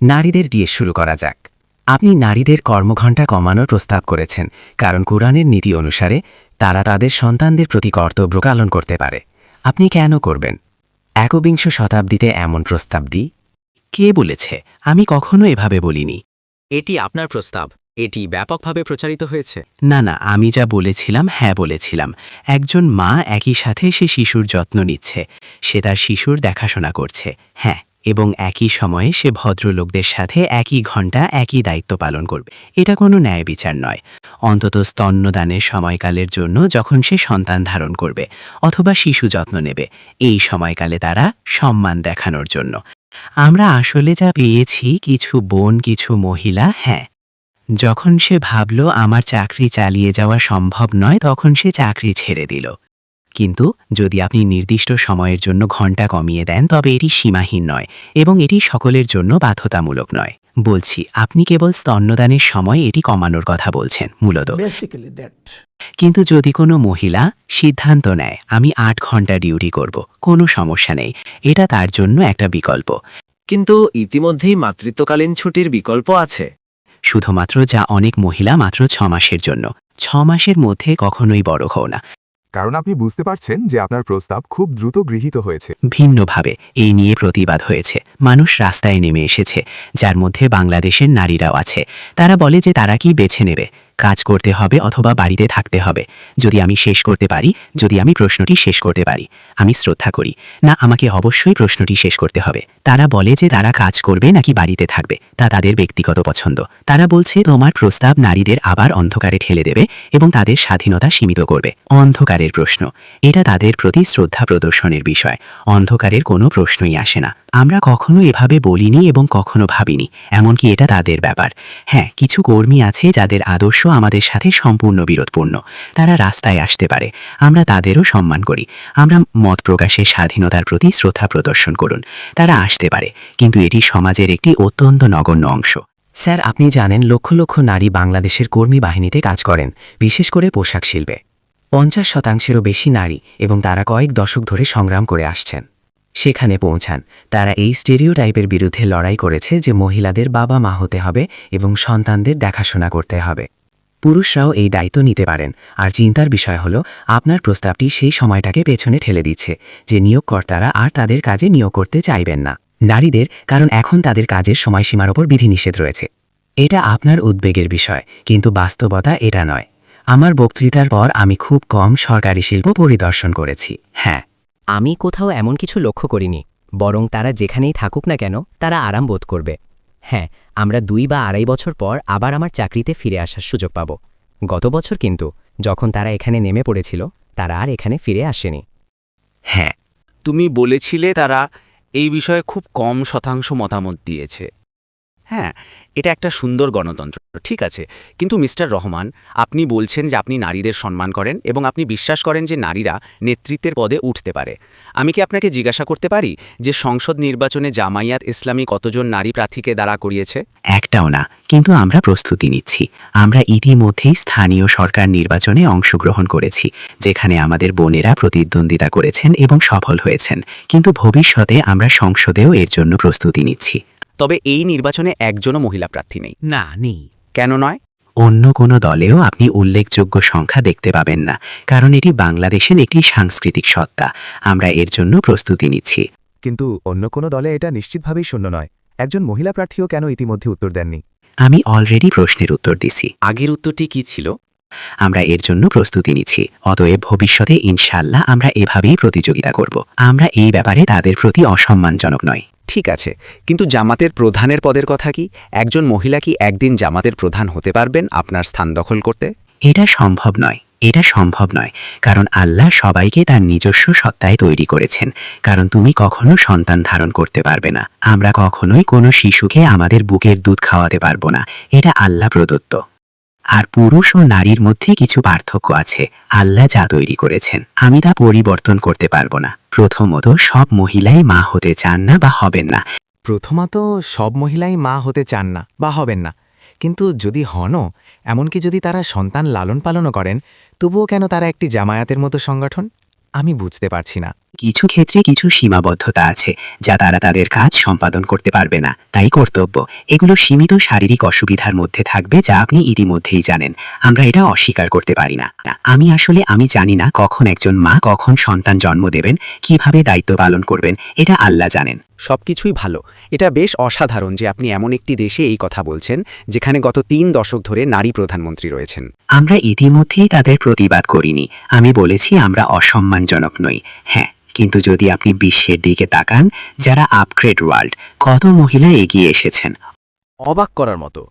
নারীদের দিয়ে শুরু করা যাক। আপনি নারীদের কর্মঘণ্টা কমানোর প্রস্তাব করেছেন, কারণ কোরআনের নীতি অনুসারে তারা তাদের সন্তানদের প্রতি কর্তব্য পালন করতে পারে। আপনি কেন করবেন? একবিংশ শতাব্দীতে এমন প্রস্তাব দিই? কে বলেছে? আমি কখনো এভাবে বলিনি। এটি আপনার প্রস্তাব। এটি ব্যাপকভাবে প্রচারিত হয়েছে। না না, আমি যা বলেছিলাম বলেছিলাম। একজন মা একই সাথে সে শিশুর যত্ন নিচ্ছে, সে তার শিশুর দেখাশোনা করছে, এবং একই সময়ে সে ভদ্রলোকদের সাথে একই ঘণ্টা একই দায়িত্ব পালন করবে। এটা কোনো ন্যায় বিচার নয়। অন্তত স্তন্যদানের সময়কালের জন্য যখন সে সন্তান ধারণ করবে অথবা শিশু যত্ন নেবে, এই সময়কালে তারা সম্মান দেখানোর জন্য। আমরা আসলে যা পেয়েছি, কিছু বোন, কিছু মহিলা, যখন সে ভাবল আমার চাকরি চালিয়ে যাওয়া সম্ভব নয়, তখন সে চাকরি ছেড়ে দিল। কিন্তু যদি আপনি নির্দিষ্ট সময়ের জন্য ঘণ্টা কমিয়ে দেন, তবে এটি সীমাহীন নয় এবং এটি সকলের জন্য বাধ্যতামূলক নয়। বলছি, আপনি কেবল স্তন্যদানের সময় এটি কমানোর কথা বলছেন মূলত। কিন্তু যদি কোনো মহিলা সিদ্ধান্ত নেয় আমি ৮ ঘণ্টা ডিউটি করব, কোনো সমস্যা নেই, এটা তার জন্য একটা বিকল্প। কিন্তু ইতিমধ্যেই মাতৃত্বকালীন ছুটির বিকল্প আছে। শুধুমাত্র যা অনেক মহিলা মাত্র ৬ মাসের জন্য। ৬ মাসের মধ্যে কখনোই বড় হও না। কারণ আপনি বুঝতে পারছেন যে আপনার প্রস্তাব খুব দ্রুত গৃহীত হয়েছে। ভিন্নভাবে এই নিয়ে প্রতিবাদ হয়েছে, মানুষ রাস্তায় নেমে এসেছে, যার মধ্যে বাংলাদেশের নারীরাও আছে। তারা বলে যে তারা কি বেছে নেবে, কাজ করতে হবে অথবা বাড়িতে থাকতে হবে। যদি আমি প্রশ্নটি শেষ করতে পারি, আমি শ্রদ্ধা করি না, আমাকে অবশ্যই প্রশ্নটি শেষ করতে হবে। তারা বলে যে তারা কাজ করবে নাকি বাড়িতে থাকবে, তা তাদের ব্যক্তিগত পছন্দ। তারা বলছে তোমার প্রস্তাব নারীদের আবার অন্ধকারে ঠেলে দেবে এবং তাদের স্বাধীনতা সীমিত করবে। অন্ধকারের প্রশ্ন, এটা তাদের প্রতি শ্রদ্ধা প্রদর্শনের বিষয়। অন্ধকারের কোনো প্রশ্নই আসে না। আমরা কখনো এভাবে বলিনি এবং কখনো ভাবিনি, এমনকি এটা তাদের ব্যাপার। কিছু কর্মী আছে যাদের আদর্শ আমাদের সাথে সম্পূর্ণ বিরোধপূর্ণ। তারা রাস্তায় আসতে পারে, আমরা তাদেরও সম্মান করি। আমরা মত প্রকাশের স্বাধীনতার প্রতি শ্রদ্ধা প্রদর্শন করুন। তারা আসতে পারে, কিন্তু এটি সমাজের একটি অত্যন্ত নগণ্য অংশ। স্যার, আপনি জানেন লক্ষ লক্ষ নারী বাংলাদেশের কর্মী বাহিনীতে কাজ করেন, বিশেষ করে পোশাক শিল্পে। ৫০%-এরও বেশি নারী, এবং তারা কয়েক দশক ধরে সংগ্রাম করে আসছেন। সেখানে পৌঁছান, তারা এই স্টেরিওটাইপের বিরুদ্ধে লড়াই করেছে যে মহিলাদের বাবা মা হতে হবে এবং সন্তানদের দেখাশোনা করতে হবে। পুরুষরাও এই দায়িত্ব নিতে পারেন। আর চিন্তার বিষয় হলো, আপনার প্রস্তাবটি সেই সময়টাকে পেছনে ঠেলে দিচ্ছে যে নিয়োগকর্তারা আর তাদের কাজে নিয়োগ করতে চাইবেন না নারীদের, কারণ এখন তাদের কাজের সময়সীমার ওপর বিধিনিষেধ রয়েছে। এটা আপনার উদ্বেগের বিষয়, কিন্তু বাস্তবতা এটা নয়। আমার বক্তৃতার পর আমি খুব কম সরকারি শিল্প পরিদর্শন করেছি। আমি কোথাও এমন কিছু লক্ষ্য করিনি, বরং তারা যেখানেই থাকুক না কেন তারা আরাম বোধ করবে। আমরা ২ বা ২.৫ বছর পর আবার আমার চাকরিতে ফিরে আসার সুযোগ পাব। গত বছর কিন্তু যখন তারা এখানে নেমে পড়েছিল, তারা আর এখানে ফিরে আসেনি। তুমি বলেছিলে তারা এই বিষয়ে খুব কম শতাংশ মতামত দিয়েছে। এটা একটা সুন্দর গণতন্ত্র, ঠিক আছে, কিন্তু মিস্টার রহমান, আপনি বলছেন যে আপনি নারীদের সম্মান করেন এবং আপনি বিশ্বাস করেন যে নারীরা নেতৃত্বের পদে উঠতে পারে। আমি কি আপনাকে জিজ্ঞাসা করতে পারি যে সংসদ নির্বাচনে জামায়াত ইসলামী কতজন নারী প্রার্থীকে দাঁড়া করিয়েছে? একটাও না, কিন্তু আমরা প্রস্তুতি নিচ্ছি। আমরা ইতিমধ্যেই স্থানীয় সরকার নির্বাচনে অংশগ্রহণ করেছি, যেখানে আমাদের বোনেরা প্রতিদ্বন্দ্বিতা করেছেন এবং সফল হয়েছেন। কিন্তু ভবিষ্যতে আমরা সংসদেও এর জন্য প্রস্তুতি নিচ্ছি। তবে এই নির্বাচনে একজনও মহিলা প্রার্থী নেই। না, নেই। কেন নয়? অন্য কোনো দলেও আপনি উল্লেখযোগ্য সংখ্যা দেখতে পাবেন না, কারণ এটি বাংলাদেশের একটি সাংস্কৃতিক সত্তা। আমরা এর জন্য প্রস্তুতি নিচ্ছি। কিন্তু অন্য কোনো দলে এটা নিশ্চিতভাবেই শূন্য নয়। একজন মহিলা প্রার্থীও কেন ইতিমধ্যে উত্তর দেননি? আমি অলরেডি প্রশ্নের উত্তর দিছি। আগের উত্তরটি কি ছিল? আমরা এর জন্য প্রস্তুতি নিচ্ছি। অতএব ভবিষ্যতে ইনশাল্লাহ আমরা এভাবেই প্রতিযোগিতা করব। আমরা এই ব্যাপারে তাদের প্রতি অসম্মানজনক নয়। ঠিক আছে, কিন্তু জামাতের প্রধানের পদের কথা কি? একজন মহিলা কি একদিন জামাতের প্রধান হতে পারবেন আপনার স্থান দখল করতে? এটা সম্ভব নয়, কারণ আল্লাহ সবাইকে তার নিজস্ব সত্তায় তৈরি করেছেন। কারণ তুমি কখনো সন্তান ধারণ করতে পারবে না, আমরা কখনোই কোনো শিশুকে আমাদের বুকের দুধ খাওয়াতে পারবো না, এটা আল্লাহ প্রদত্ত। আর পুরুষ ও নারীর মধ্যে কিছু পার্থক্য আছে, আল্লাহ যা তৈরি করেছেন, আমি তা পরিবর্তন করতে পারবো না। প্রথমত, সব মহিলাই মা হতে চান না বা হবেন না। প্রথমত, সব মহিলাই মা হতে চান না বা হবেন না, কিন্তু যদি হনও, এমনকি যদি তারা সন্তান লালন পালনও করেন, তবুও কেন তারা একটি জামায়াতের মতো সংগঠন? আমি বুঝতে পারছি না। কিছু ক্ষেত্রে কিছু সীমাবদ্ধতা আছে যা তারা তাদের কাজ সম্পাদন করতে পারবে না, তাই কর্তব্য এগুলো সীমিত শারীরিক অসুবিধার মধ্যে থাকবে, যা আপনি ইতিমধ্যেই জানেন। আমরা এটা অস্বীকার করতে পারি না। আমি জানি না কখন একজন মা কখন সন্তান জন্ম দেবেন, কিভাবে দায়িত্ব পালন করবেন, এটা আল্লাহ জানেন। সবকিছুই ভালো। এটা বেশ অসাধারণ যে আপনি এমন একটি দেশে এই কথা বলছেন যেখানে গত 3 দশক ধরে নারী প্রধানমন্ত্রী রয়েছেন। আমরা ইতিমধ্যেই তাদের প্রতিবাদ করিনি। আমি বলেছি আমরা অসম্মানজনক নই। হ্যাঁ, কিন্তু যদি আপনি বিশ্বের দিকে তাকান, যারা আপগ্রেড ওয়ার্ল্ড, কত মহিলা এগিয়ে এসেছেন। অবাক করার মতো।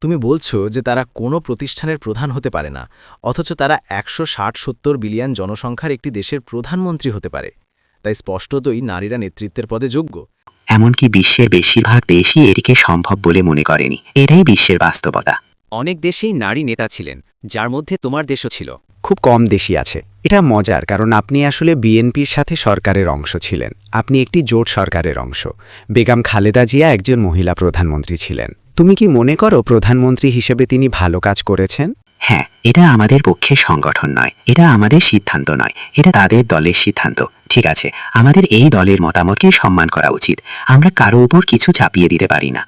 তুমি বলছো যে তারা কোনো প্রতিষ্ঠানের প্রধান হতে পারে না, অথচ তারা 160-70 বিলিয়ন জনসংখ্যার একটি দেশের প্রধানমন্ত্রী হতে পারে। তাই স্পষ্টতই নারীরা নেতৃত্বের পদে যোগ্য। এমনকি বিশ্বের বেশিরভাগ দেশই এটিকে সম্ভব বলে মনে করেনি। এটাই বিশ্বের বাস্তবতা। অনেক দেশেই নারী নেতা ছিলেন, যার মধ্যে তোমার দেশও ছিল। খুব কম দেশই আছে। এটা মজার, কারণ আপনি আসলে বিএনপির সাথে সরকারের অংশ ছিলেন। আপনি একটি জোট সরকারের অংশ। বেগম খালেদা জিয়া একজন মহিলা প্রধানমন্ত্রী ছিলেন। তুমি কি মনে করো প্রধানমন্ত্রী হিসেবে তিনি ভালো কাজ করেছেন? হ্যাঁ, এটা আমাদের পক্ষে সংগঠন নয়, এটা আমাদের সিদ্ধান্ত নয়, এটা তাদের দলের সিদ্ধান্ত। ঠিক আছে, আমাদের এই দলের মতামতকে সম্মান করা উচিত। আমরা কারো উপর কিছু চাপিয়ে দিতে পারি না।